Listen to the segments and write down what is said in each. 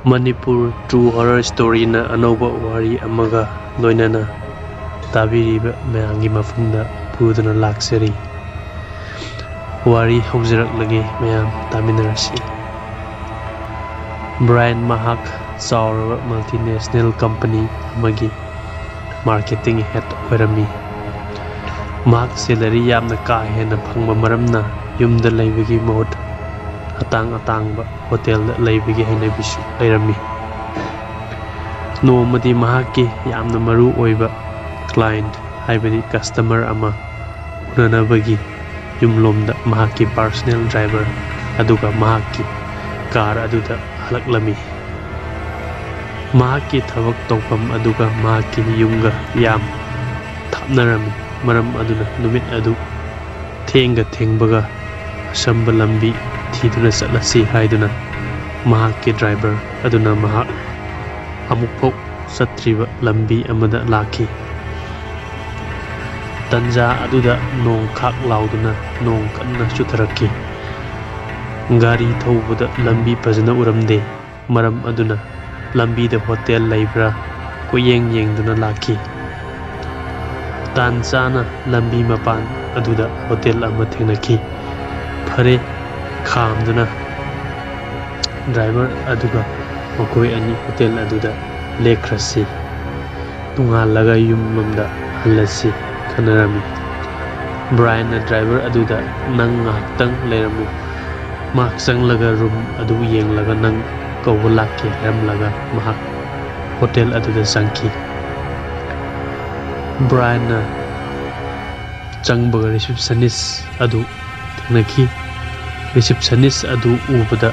Manipur True Horror Story na anauba wari amaga loinana tabiriba mayangi mafumda puduna laksari. Wari haujarak-lage mayam taminarasi. Brian Mahak saoraba multinational company amagi marketing head oirami. Mahak salary yamna ka hena phangba maramna yumda leibagi mahut atang-atangba hotel leibagi hainabisu leirami. Nomadi mahakki yamna maru oiba client haibadi customer ama unanabagi yumlomda mahakki personal driver aduga mahakki car aduda halaklami. Mahakki thabak tawfam aduga mahakki yumga yam thapnarami maram aduna numit adu thengbaga Asumba lambi thiduna satlasi haiduna mahakki driver aduna mahak amukphok satriba lambi amada laki. Tanja aduda nong khak lauduna nong kanna chutharaki. Gari thaubuda lambi fazana uramde maram aduna lambi da hotel laibra koyeng yengduna laki. Tanchana lambi mapan aduda hotel ama thengnaki. Phare khamduna driver aduga makoi ani hotel aduda lekhrasi tungalaga yumlomda halasi khanarami. Brian na driver aduda nang ngahtang leiramu mak sanglaga room adu yenglaga nang kawulaki ramlaga mahak hotel aduda sangki. Brian na changbaga receptionist adu thengnaki. Receptionist adu ubada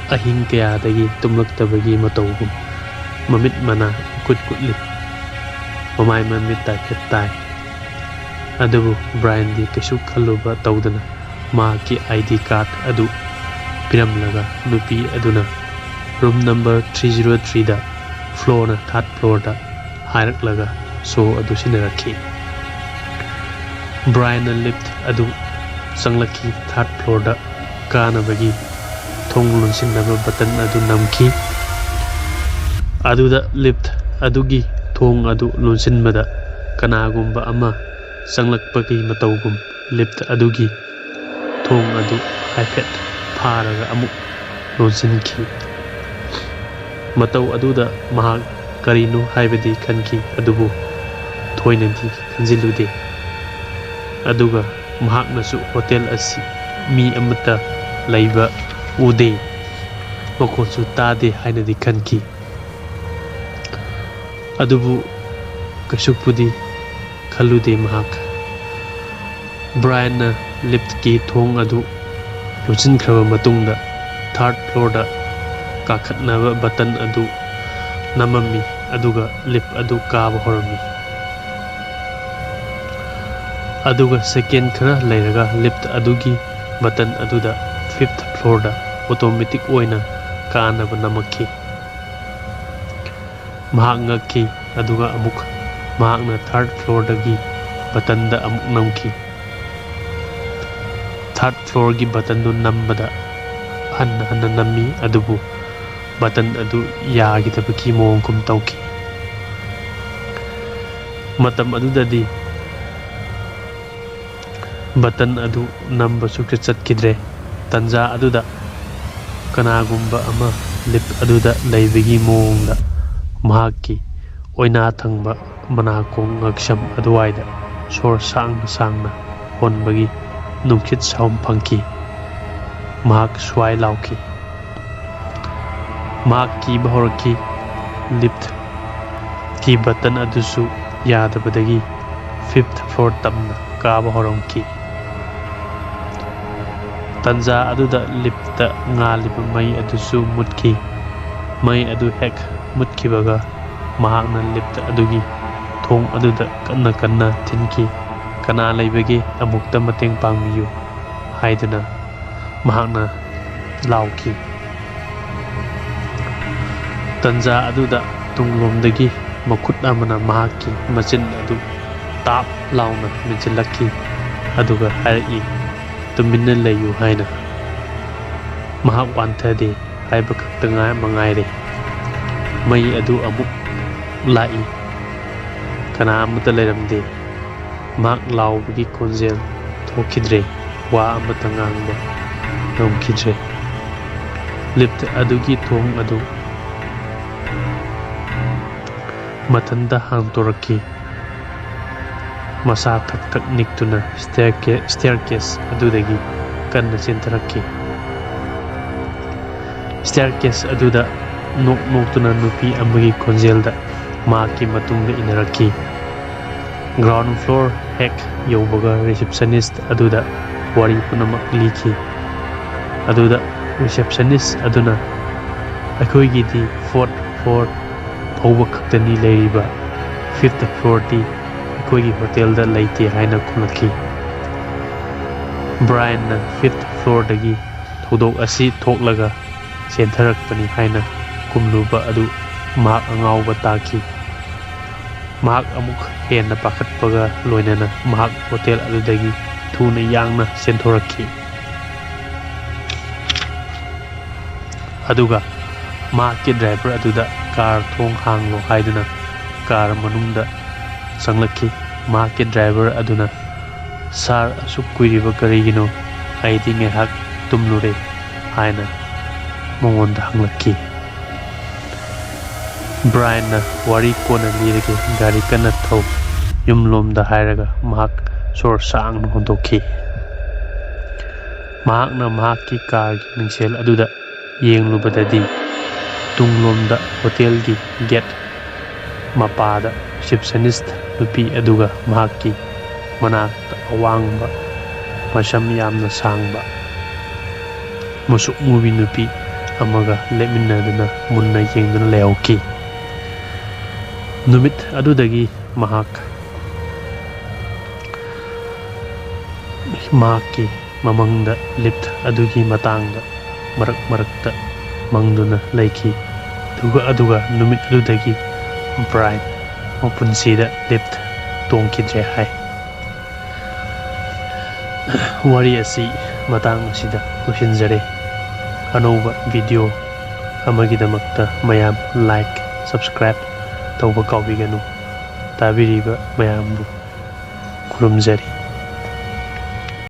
ahing kayadagi tumlaktabagi matawgum mamit mana kut-kutlit mamay mamit tai adabu Brian di kasu khaluba tawdana mahakki ID card adu piramlaga nupi aduna room number 303 da floor na third floor da hailaklaga so adu sinarakhi. Brian na lift adu sanglaki third floor da kanabagi thong lunsinaba button adu namki. Aduda lift adugi thong adu lunsinbada kanagumba ama sanglakpagi matawgum lift adugi thong adu haifet pharaga amuk lunsinki. Mataw aduda mahak karino haibadi khanki adubu thoinadi khanjilude aduga mahaknasu hotel asi mi amata laiba ude makhonsu tade hainadi khanki. Adubu kasupudi khalude mahak. Brian na lift ki thong adu luchinkraba matungda third floor da kakhatnaba button adu namami aduga lift adu kaba horami. Aduga second khara leiraga lift adugi button aduda 5th floor da automatic oina kanaba namakhi. Mahak ngakhi aduga amuk mahakna third floor dagi button da amuk namki. Third floor gi button do nambada hanna nammi adubu button adu yagi tabaki mongkum tawki. Matam adudadi button adu namba sukse chatkidre. Tanja aduda kanagumba ama lift aduda leibagi mongda mahakki oina thangba manakong ngaksham aduwaida sor sangna honbagi nungkit saum phangki. Mahak swai lauki. Mahak ki bahorki lift ki button adusu yadabadagi 5th floor tamna kaba horomki. Tanja aduda lift ngaliba mai adusu mutki. Mai adu hek mutkibaga mahakna lift adugi thong aduda kanna thinki. Kana leibagi amukta mateng pangmiyu haiduna mahakna lauki. Tanja aduda tunglomdagi makhut amana mahakki machin adu tap launa michilaki aduga harai tuminna layu haina. Mahak wantade haiba khakta mangaire May adu amuk lai kana amata leiramde mahak laubagi khonjel thokhidre wa amata ngangba ngomkhidre lift adugi thong adu matanda hangtoraki masa thak niktuna staircase adudagi kanna chintaraki staircase aduda noktuna nupi amagi khonjelda mahakki matungda inaraki ground floor hek yobaga receptionist aduda wari punamak liki aduda receptionist aduna akhoi di fourth floor phauba khaktani leiriba fifth floor di akhoi hotel da laite haina khulaki Brian na fifth floor dagi thoudok asi thoklaga chentherakpani haina kumluba adu mahak angauba taki mahak amuk henna pakhatpaga loinana mahak hotel adudagi thuna yangna senthoraki aduga mahakki driver aduda car thong hanglo haiduna car manungda sanglaki mahakki driver aduna sar asuk kuiriba karigino aidi ngehak tumlure haina mongonda hanglaki Brian na wari kona lirage gari kana thau yumlomda hairaga mahak sor sang no hondokhi mahak na mahakki car gi mingsel aduda yenglubadadi tunglomda hotel gi gate mapada receptionist nupi aduga mahakki manakta awangba masam yamna sangba musuk mubi nupi amaga leminaduna munna yengduna leoki numit adudagi mahakki mamangda lift adugi matangda marakta mangduna laiki aduga numit adudagi Brian mapunsida lift tongkidre hai wari asi matang asida losinjare anova video amagidamakta mayam like subscribe tauba kaubiganu tabiriba mayambu kurumjari